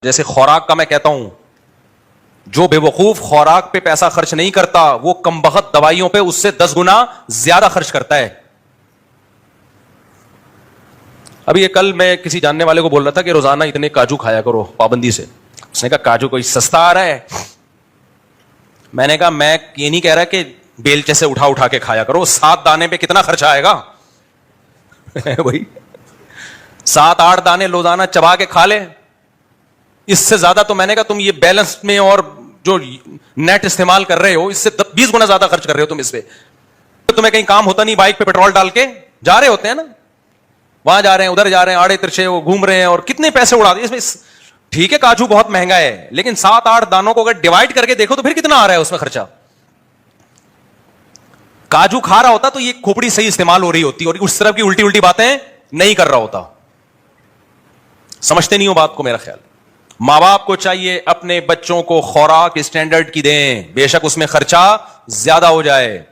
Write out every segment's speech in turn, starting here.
جیسے خوراک کا میں کہتا ہوں، جو بے وقوف خوراک پہ پیسہ خرچ نہیں کرتا وہ کم بخت دوائیوں پہ اس سے 10 گنا زیادہ خرچ کرتا ہے. ابھی یہ کل میں کسی جاننے والے کو بول رہا تھا کہ روزانہ اتنے کاجو کھایا کرو پابندی سے. اس نے کہا کاجو کوئی سستا آ رہا ہے؟ میں نے کہا میں یہ نہیں کہہ رہا کہ بیلچے سے اٹھا اٹھا کے کھایا کرو. 7 دانے پہ کتنا خرچہ آئے گا بھائی؟ 7-8 دانے روزانہ چبا کے کھا لے. اس سے زیادہ تو میں نے کہا تم یہ بیلنس میں اور جو نیٹ استعمال کر رہے ہو اس سے 20 گنا زیادہ خرچ کر رہے ہو تم اس پہ. تمہیں کہیں کام ہوتا نہیں، بائک پہ پیٹرول ڈال کے جا رہے ہوتے ہیں نا، وہاں جا رہے ہیں ادھر جا رہے ہیں، آڑے ترچے وہ گھوم رہے ہیں اور کتنے پیسے اڑا دیے اس میں. ٹھیک ہے کاجو بہت مہنگا ہے لیکن 7-8 دانوں کو اگر ڈیوائڈ کر کے دیکھو تو پھر کتنا آ رہا ہے اس میں خرچہ. کاجو کھا رہا ہوتا تو یہ کھوپڑی صحیح استعمال ہو رہی ہوتی اور اس طرح کی الٹی الٹی باتیں نہیں کر رہا ہوتا. سمجھتے نہیں ہو بات کو. میرا خیال ماں باپ کو چاہیے اپنے بچوں کو خوراک اسٹینڈرڈ کی دیں، بے شک اس میں خرچہ زیادہ ہو جائے،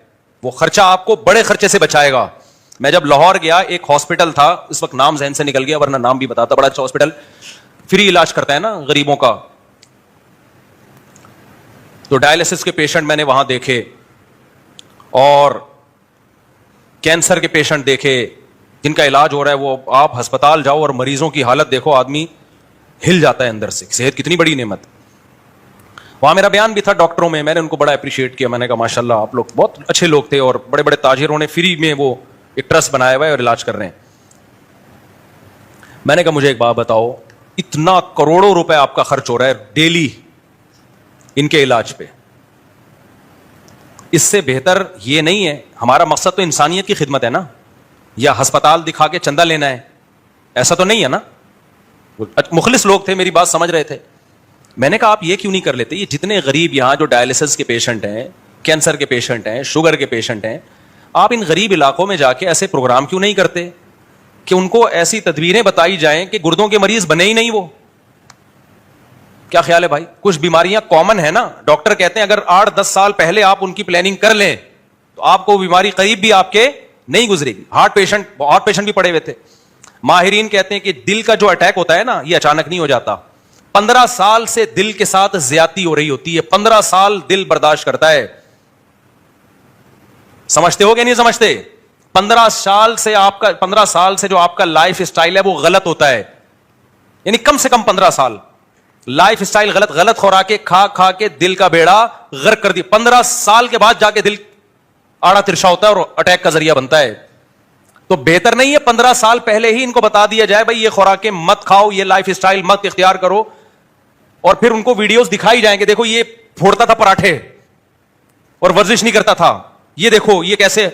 وہ خرچہ آپ کو بڑے خرچے سے بچائے گا. میں جب لاہور گیا ایک ہاسپٹل تھا، اس وقت نام ذہن سے نکل گیا ورنہ نام بھی بتاتا، بڑا اچھا ہاسپٹل، فری علاج کرتا ہے نا غریبوں کا. تو ڈائلسس کے پیشنٹ میں نے وہاں دیکھے اور کینسر کے پیشنٹ دیکھے جن کا علاج ہو رہا ہے. وہ آپ ہسپتال جاؤ اور مریضوں کی حالت دیکھو، آدمی ہل جاتا ہے اندر سے. صحت کتنی بڑی نعمت. وہاں میرا بیان بھی تھا ڈاکٹروں میں نے ان کو بڑا اپریشیٹ کیا. میں نے کہا ماشاءاللہ آپ لوگ بہت اچھے لوگ تھے اور بڑے بڑے تاجروں نے فری میں وہ ایک ٹرسٹ بنایا ہوا ہے اور علاج کر رہے ہیں. میں نے کہا مجھے ایک بات بتاؤ، اتنا کروڑوں روپے آپ کا خرچ ہو رہا ہے ڈیلی ان کے علاج پہ، اس سے بہتر یہ نہیں ہے. ہمارا مقصد تو انسانیت کی خدمت ہے نا، یا ہسپتال دکھا کے چندہ لینا ہے؟ ایسا تو نہیں ہے نا. مخلص لوگ تھے، میری بات سمجھ رہے تھے. میں نے کہا آپ یہ کیوں نہیں کر لیتے؟ یہ جتنے غریب یہاں جو ڈائلسس کے پیشنٹ ہیں، کینسر کے پیشنٹ ہیں، شوگر کے پیشنٹ ہیں، آپ ان غریب علاقوں میں جا کے ایسے پروگرام کیوں نہیں کرتے کہ ان کو ایسی تدبیریں بتائی جائیں کہ گردوں کے مریض بنے ہی نہیں. وہ کیا خیال ہے بھائی؟ کچھ بیماریاں کامن ہیں نا، ڈاکٹر کہتے ہیں اگر 8-10 سال پہلے آپ ان کی پلاننگ کر لیں تو آپ کو بیماری قریب بھی آپ کے نہیں گزرے گی. ہارٹ پیشنٹ بھی پڑے ہوئے تھے. ماہرین کہتے ہیں کہ دل کا جو اٹیک ہوتا ہے نا یہ اچانک نہیں ہو جاتا. 15 سال سے دل کے ساتھ زیادتی ہو رہی ہوتی ہے. 15 سال دل برداشت کرتا ہے. سمجھتے ہو کہ نہیں سمجھتے؟ 15 سال سے جو آپ کا لائف اسٹائل ہے وہ غلط ہوتا ہے. یعنی کم سے کم 15 سال لائف اسٹائل غلط خوراکیں کھا کے دل کا بیڑا غرق کر دی. 15 سال کے بعد جا کے دل آڑا ترشا ہوتا ہے اور اٹیک کا ذریعہ بنتا ہے. تو بہتر نہیں ہے 15 سال پہلے ہی ان کو بتا دیا جائے بھائی یہ خوراکیں مت کھاؤ، یہ لائف اسٹائل مت اختیار کرو، اور پھر ان کو ویڈیوز دکھائی جائیں گے دیکھو یہ پھوڑتا تھا پراٹھے اور ورزش نہیں کرتا تھا، یہ دیکھو یہ کیسے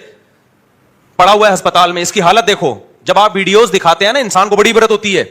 پڑا ہوا ہے ہسپتال میں، اس کی حالت دیکھو. جب آپ ویڈیوز دکھاتے ہیں نا انسان کو بڑی عبرت ہوتی ہے.